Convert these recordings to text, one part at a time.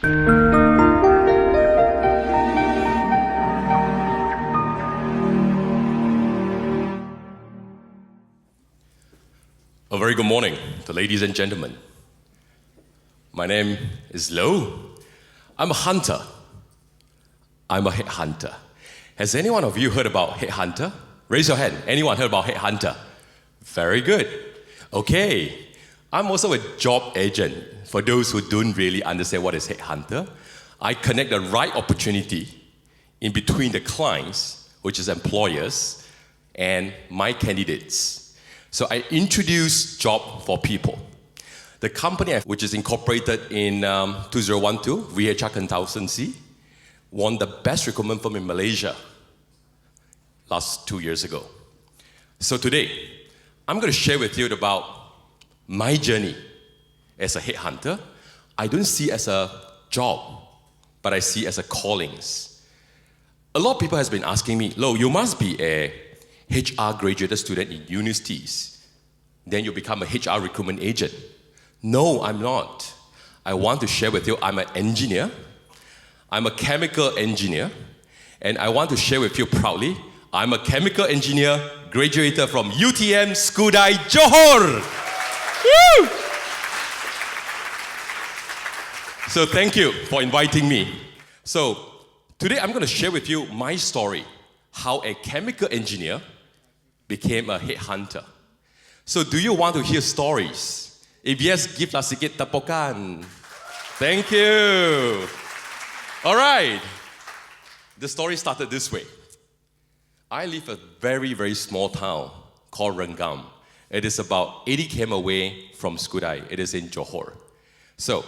A very good morning to ladies and gentlemen. My name is Low. I'm a hunter. I'm a headhunter. Has any one of you heard about headhunter? Raise your hand. Anyone heard about headhunter? Very good. Okay. I'm also a job agent. For those who don't really understand what is headhunter, I connect the right opportunity in between the clients, which is employers, and my candidates. So I introduce job for people. The company, which is incorporated in 2012, VHR Consultancy, won the best recruitment firm in Malaysia last 2 years ago. So today, I'm going to share with you about my journey as a headhunter. I don't see it as a job, but I see it as a callings. A lot of people has been asking me, Lo, you must be a HR graduated student in universities. Then you become a HR recruitment agent. No, I'm not. I want to share with you, I'm an engineer. I'm a chemical engineer. And I want to share with you proudly, I'm a chemical engineer graduated from UTM Skudai Johor. Woo! So thank you for inviting me. So today I'm going to share with you my story, how a chemical engineer became a headhunter. So do you want to hear stories? If yes, give us sikit tepukan. Thank you. All right. The story started this way. I live a very, very small town called Rengam. It is about 80 km away from Skudai. It is in Johor. So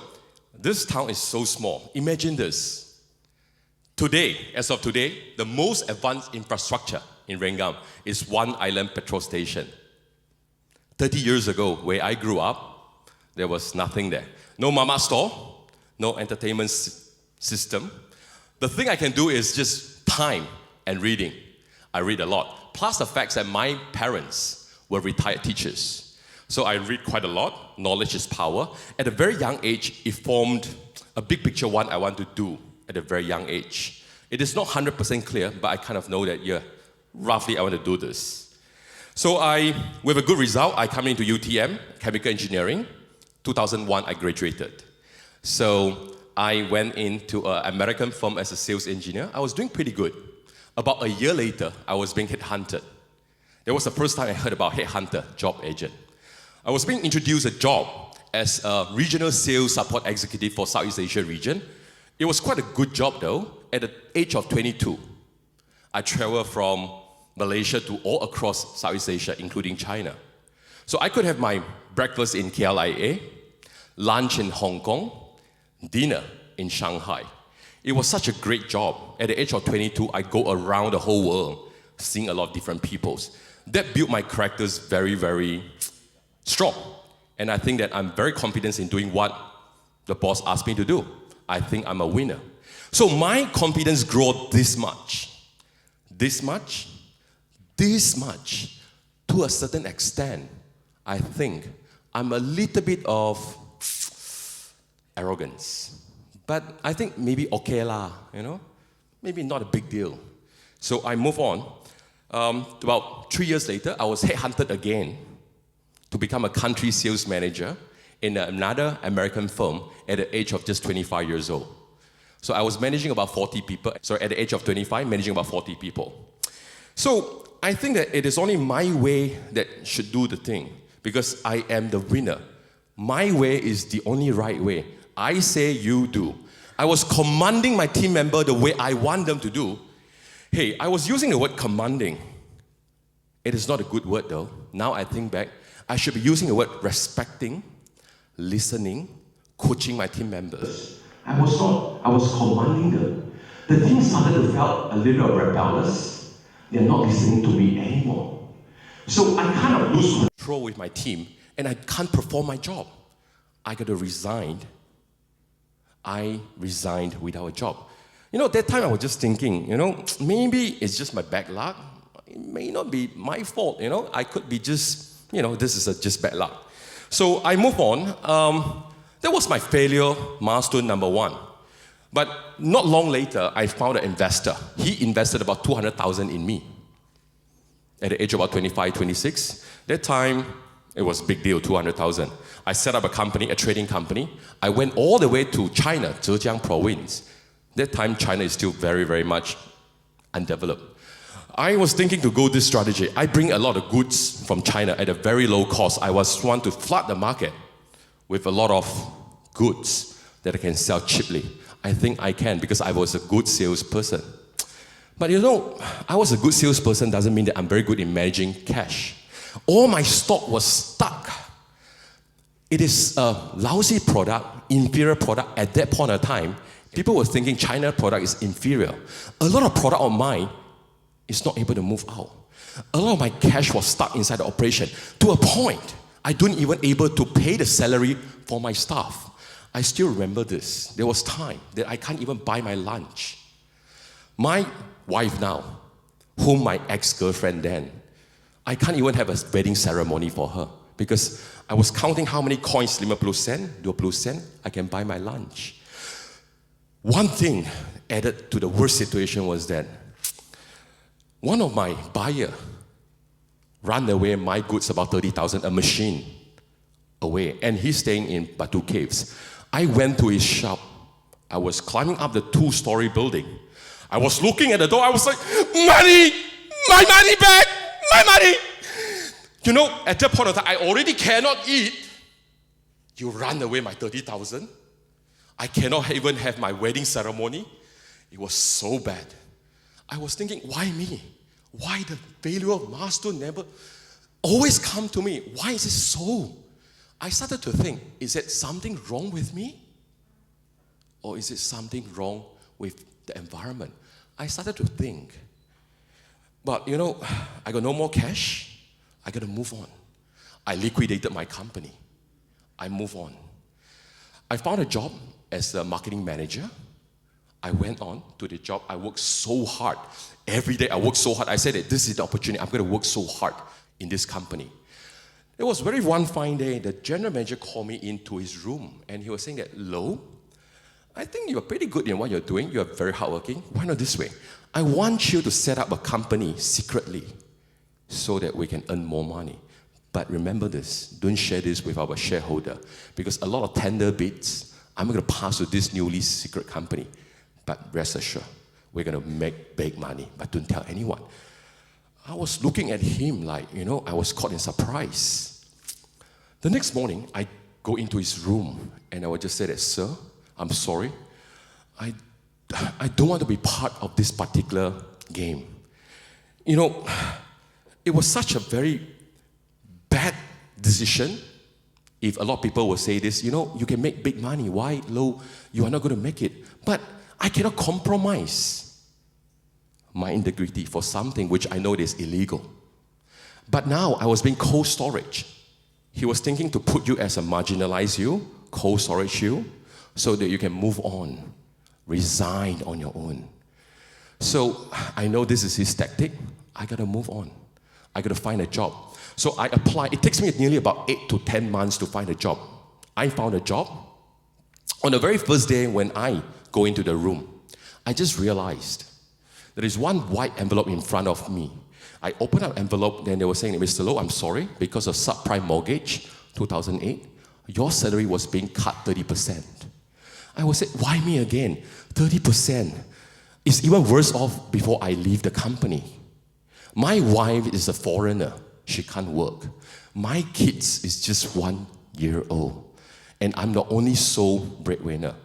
this town is so small. Imagine this. Today, as of today, the most advanced infrastructure in Rengam is one island petrol station. 30 years ago, where I grew up, there was nothing there. No mama store, no entertainment system. The thing I can do is just time and reading. I read a lot. Plus the fact that my parents were retired teachers. So I read quite a lot. Knowledge is power. At a very young age, it formed a big picture what I want to do at a very young age. It is not 100% clear, but I kind of know that, yeah, roughly I want to do this. So with a good result, I come into UTM, chemical engineering. 2001, I graduated. So I went into an American firm as a sales engineer. I was doing pretty good. About a year later, I was being headhunted. That was the first time I heard about headhunter, job agent. I was being introduced a job as a regional sales support executive for Southeast Asia region. It was quite a good job though. At the age of 22, I traveled from Malaysia to all across Southeast Asia, including China. So I could have my breakfast in KLIA, lunch in Hong Kong, dinner in Shanghai. It was such a great job. At the age of 22, I go around the whole world, seeing a lot of different peoples. That built my characters very, very strong. And I think that I'm very confident in doing what the boss asked me to do. I think I'm a winner. So my confidence grew this much, to a certain extent. I think I'm a little bit of arrogance. But I think maybe okay lah, you know? Maybe not a big deal. So I move on. About 3 years later, I was headhunted again to become a country sales manager in another American firm at the age of just 25 years old. So I was managing about 40 people. So at the age of 25, managing about 40 people. So I think that it is only my way that should do the thing because I am the winner. My way is the only right way. I say you do. I was commanding my team member the way I want them to do. Hey, I was using the word commanding. It is not a good word though. Now I think back, I should be using the word respecting, listening, coaching my team members. I was commanding them. The team started to feel a little rebellious. They're not listening to me anymore. So I kind of lose control with my team and I can't perform my job. I got to resign. I resigned without a job. You know, at that time I was just thinking, you know, maybe it's just my bad luck. It may not be my fault, you know. I could be just, you know, this is just bad luck. So I move on. That was my failure milestone number one. But not long later, I found an investor. He invested about 200,000 in me. At the age of about 25, 26. That time, it was a big deal, 200,000. I set up a company, a trading company. I went all the way to China, Zhejiang province. That time, China is still very, very much undeveloped. I was thinking to go this strategy. I bring a lot of goods from China at a very low cost. I was want to flood the market with a lot of goods that I can sell cheaply. I think I can because I was a good salesperson. But you know, I was a good salesperson doesn't mean that I'm very good in managing cash. All my stock was stuck. It is a lousy product, inferior product. At that point of time, people were thinking China product is inferior. A lot of product of mine is not able to move out. A lot of my cash was stuck inside the operation to a point I don't even able to pay the salary for my staff. I still remember this. There was time that I can't even buy my lunch. My wife now, whom my ex-girlfriend then, I can't even have a wedding ceremony for her because I was counting how many coins, 50 sen, 20 sen, I can buy my lunch. One thing added to the worst situation was that one of my buyer ran away my goods, about 30,000, a machine away, and he's staying in Batu Caves. I went to his shop. I was climbing up the 2-story building. I was looking at the door. I was like, money! My money back! My money! You know, at that point of time, I already cannot eat. You run away my 30,000. I cannot even have my wedding ceremony. It was so bad. I was thinking, why me? Why the failure of milestone never always come to me? Why is it so? I started to think, is it something wrong with me? Or is it something wrong with the environment? I started to think. But you know, I got no more cash. I got to move on. I liquidated my company. I move on. I found a job as a marketing manager. I went on to the job. I worked so hard. Every day I worked so hard. I said that this is the opportunity. I'm going to work so hard in this company. It was one fine day, the general manager called me into his room and he was saying that, Low, I think you're pretty good in what you're doing. You're very hardworking. Why not this way? I want you to set up a company secretly so that we can earn more money. But remember this, don't share this with our shareholder because a lot of tender bids, I'm going to pass to this newly secret company. But rest assured, we're going to make big money, but don't tell anyone. I was looking at him like, you know, I was caught in surprise. The next morning, I go into his room and I would just say that, sir, I'm sorry. I don't want to be part of this particular game. You know, it was such a very bad decision. If a lot of people will say this, you know, you can make big money. Why, Low, you are not going to make it? But I cannot compromise my integrity for something which I know is illegal. But now I was being cold storage. He was thinking to put you as a marginalized you, cold storage you, so that you can move on, resign on your own. So I know this is his tactic. I gotta move on. I gotta find a job. So I apply. It takes me nearly about 8 to 10 months to find a job. I found a job. On the very first day when I go into the room, I just realized there is one white envelope in front of me. I opened up the envelope, then they were saying, Mr. Low, I'm sorry, because of subprime mortgage, 2008, your salary was being cut 30%. I was saying, why me again? 30%. It's even worse off before I leave the company. My wife is a foreigner. She can't work. My kids is just 1 year old. And I'm the only sole breadwinner.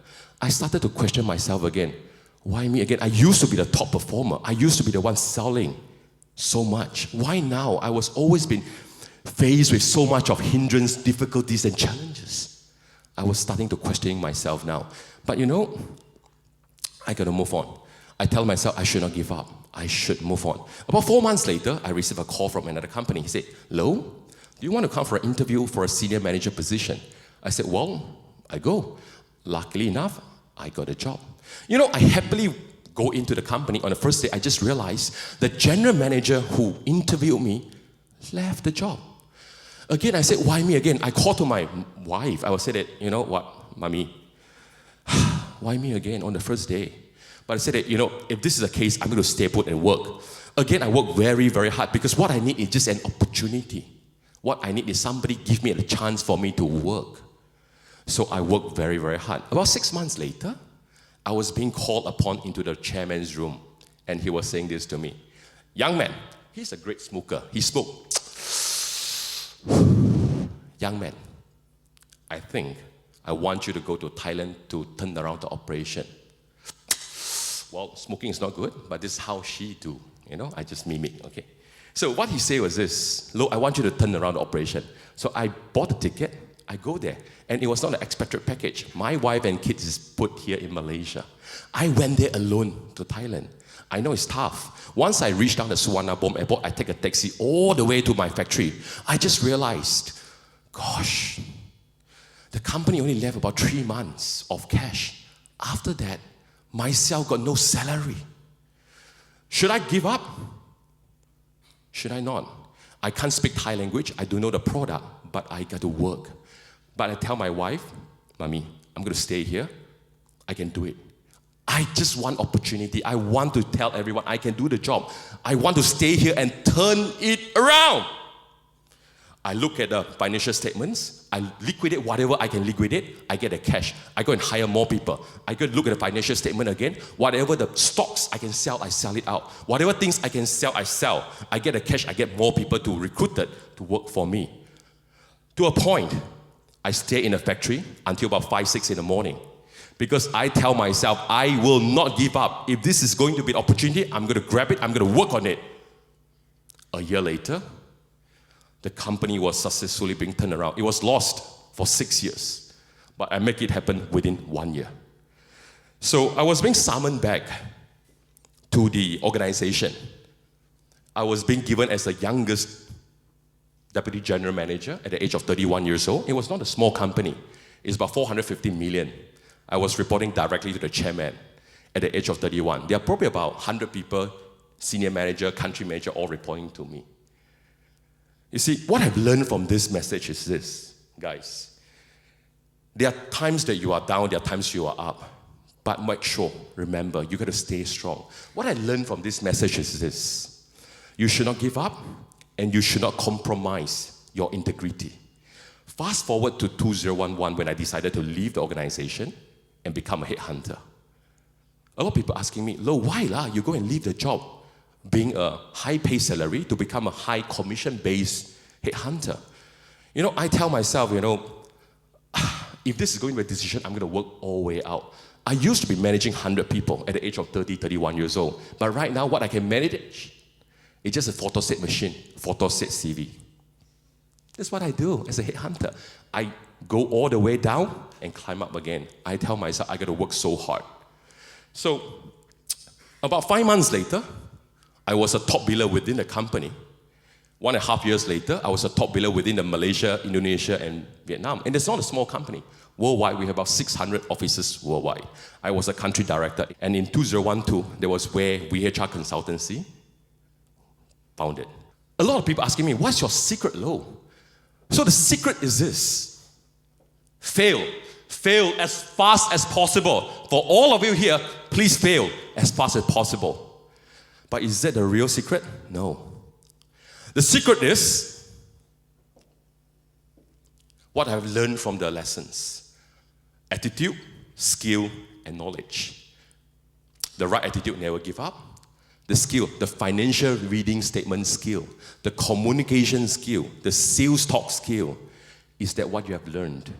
I started to question myself again. Why me again? I used to be the top performer. I used to be the one selling so much. Why now? I was always been faced with so much of hindrance, difficulties, and challenges. I was starting to question myself now. But you know, I gotta move on. I tell myself I should not give up. I should move on. About 4 months later, I received a call from another company. He said, Low, do you want to come for an interview for a senior manager position? I said, well, I go. Luckily enough, I got a job. You know, I happily go into the company. On the first day, I just realized the general manager who interviewed me left the job. Again, I said, why me again? I called to my wife. I would say that, you know what, mommy, why me again on the first day? But I said that, if this is the case, I'm going to stay put and work. Again, I work very, very hard because what I need is just an opportunity. What I need is somebody give me a chance for me to work. So I worked very, very hard. About 6 months later, I was being called upon into the chairman's room, and he was saying this to me. Young man, he's a great smoker. He smoked. Young man, I think I want you to go to Thailand to turn around the operation. Well, smoking is not good, but this is how she do. I just mimic, okay? So what he said was this, look, I want you to turn around the operation. So I bought a ticket, I go there, and it was not an expatriate package. My wife and kids is put here in Malaysia. I went there alone to Thailand. I know it's tough. Once I reached down the Suvarnabhumi airport, I take a taxi all the way to my factory. I just realized, gosh, the company only left about 3 months of cash. After that, myself got no salary. Should I give up? Should I not? I can't speak Thai language. I don't know the product, but I got to work. But I tell my wife, Mommy, I'm going to stay here. I can do it. I just want opportunity. I want to tell everyone I can do the job. I want to stay here and turn it around. I look at the financial statements. I liquidate whatever I can liquidate. I get the cash. I go and hire more people. I go and look at the financial statement again. Whatever the stocks I can sell, I sell it out. Whatever things I can sell, I sell. I get the cash. I get more people to recruit it to work for me. To a point, I stay in the factory until about 5, 6 in the morning. Because I tell myself, I will not give up. If this is going to be an opportunity, I'm going to grab it. I'm going to work on it. A year later, the company was successfully being turned around. It was lost for 6 years, but I make it happen within 1 year. So I was being summoned back to the organization. I was being given as the youngest deputy general manager at the age of 31 years old. It was not a small company. It's about 450 million. I was reporting directly to the chairman at the age of 31. There are probably about 100 people, senior manager, country manager, all reporting to me. You see, what I've learned from this message is this, guys. There are times that you are down, there are times you are up. But make sure, remember, you got to stay strong. What I learned from this message is this. You should not give up, and you should not compromise your integrity. Fast forward to 2011 when I decided to leave the organization and become a headhunter. A lot of people asking me, Lo, why lah? You go and leave the job being a high pay salary to become a high commission based headhunter. I tell myself, if this is going to be a decision, I'm going to work all the way out. I used to be managing 100 people at the age of 30, 31 years old. But right now, what I can manage is just a photo set machine, photo set CV. That's what I do as a headhunter. I go all the way down and climb up again. I tell myself I got to work so hard. So, about 5 months later, I was a top biller within the company. 1.5 years later, I was a top biller within the Malaysia, Indonesia, and Vietnam. And it's not a small company. Worldwide, we have about 600 offices worldwide. I was a country director. And in 2012, there was where VHR Consultancy founded. A lot of people asking me, what's your secret, Low? So the secret is this. Fail. Fail as fast as possible. For all of you here, please fail as fast as possible. But is that the real secret? No. The secret is what I've learned from the lessons. Attitude, skill, and knowledge. The right attitude, never give up. The skill, the financial reading statement skill, the communication skill, the sales talk skill. Is that what you have learned?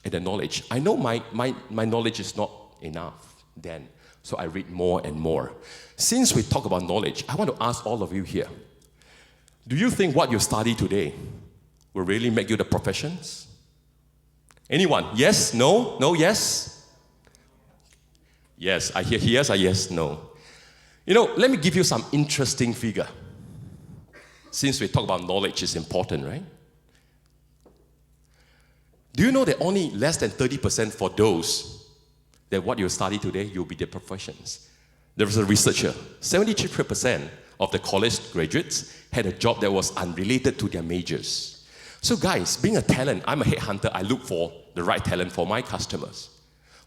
And the knowledge. I know my knowledge is not enough then, so I read more and more. Since we talk about knowledge, I want to ask all of you here, do you think what you study today will really make you the professions? Anyone? Yes? No? No? Yes? Yes. I hear yes or yes, no. Let me give you some interesting figure. Since we talk about knowledge is important, right? Do you know that only less than 30% for those that what you study today, you'll be their professions? There was a researcher, 73% of the college graduates had a job that was unrelated to their majors. So guys, being a talent, I'm a headhunter, I look for the right talent for my customers.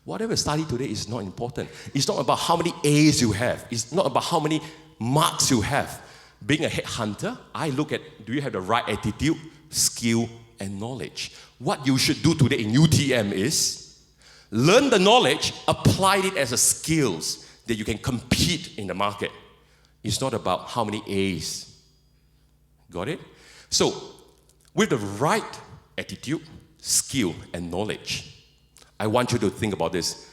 Whatever you study today is not important. It's not about how many A's you have. It's not about how many marks you have. Being a headhunter, I look at, do you have the right attitude, skill, and knowledge? What you should do today in UTM is learn the knowledge, apply it as a skills that you can compete in the market. It's not about how many A's. Got it? So, with the right attitude, skill, and knowledge, I want you to think about this.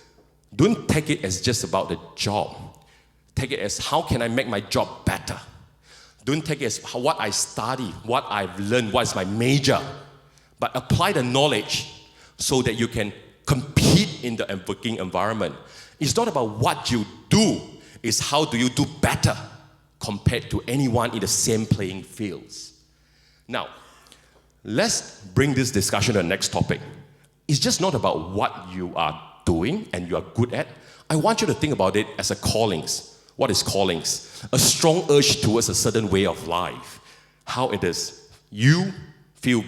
Don't take it as just about the job. Take it as how can I make my job better? Don't take it as what I study, what I've learned, what is my major. But apply the knowledge so that you can compete in the working environment. It's not about what you do, it's how do you do better compared to anyone in the same playing fields. Now, let's bring this discussion to the next topic. It's just not about what you are doing and you are good at. I want you to think about it as a callings. What is callings? A strong urge towards a certain way of life. How it is you feel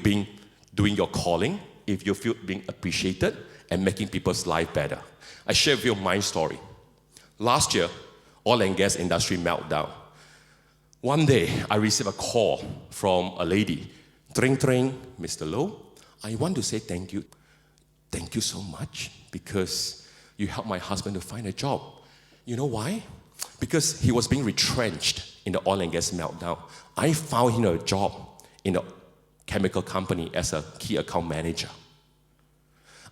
doing your calling, if you feel being appreciated and making people's life better. I share with you my story. Last year, oil and gas industry meltdown. One day, I received a call from a lady. Tring, Mr. Low, I want to say thank you. Thank you so much because you helped my husband to find a job. You know why? Because he was being retrenched in the oil and gas meltdown. I found him a job in a chemical company as a key account manager.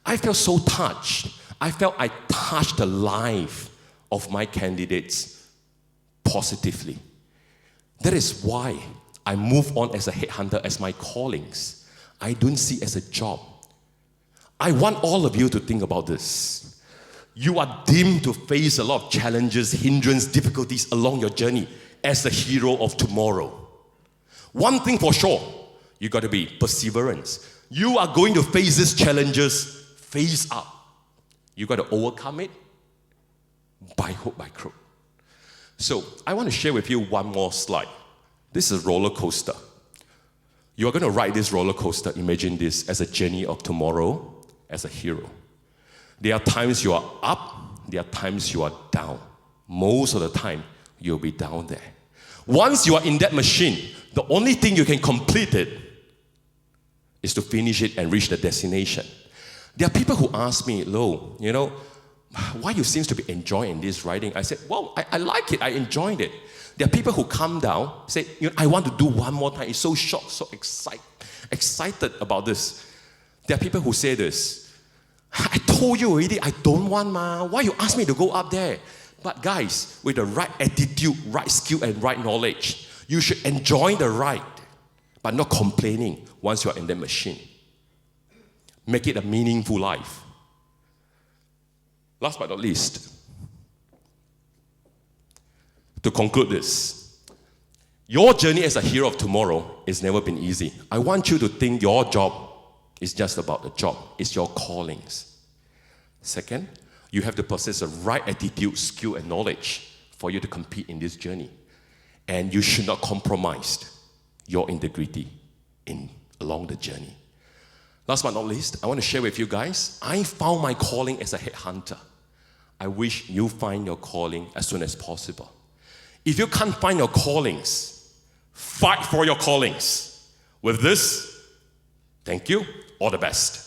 I felt so touched. I felt I touched the life of my candidates positively. That is why I move on as a headhunter as my callings. I don't see it as a job. I want all of you to think about this. You are deemed to face a lot of challenges, hindrances, difficulties along your journey as the hero of tomorrow. One thing for sure, you got to be perseverance. You are going to face these challenges face up. You got to overcome it by hook, by crook. So I want to share with you one more slide. This is a roller coaster. You are going to ride this roller coaster. Imagine this as a journey of tomorrow as a hero. There are times you are up, there are times you are down. Most of the time, you'll be down there. Once you are in that machine, the only thing you can complete it is to finish it and reach the destination. There are people who ask me, Lo, why you seem to be enjoying this riding? I said, well, I like it, I enjoyed it. There are people who come down, say, I want to do one more time. It's so shocked, so excited about this. There are people who say this, I told you already, I don't want, why you ask me to go up there? But guys, with the right attitude, right skill, and right knowledge, you should enjoy the ride, but not complaining once you are in the machine. Make it a meaningful life. Last but not least, to conclude this, your journey as a hero of tomorrow has never been easy. I want you to think your job is just about the job. It's your callings. Second, you have to possess the right attitude, skill, and knowledge for you to compete in this journey. And you should not compromise your integrity along the journey. Last but not least, I want to share with you guys, I found my calling as a headhunter. I wish you find your calling as soon as possible. If you can't find your callings, fight for your callings. With this, thank you. All the best.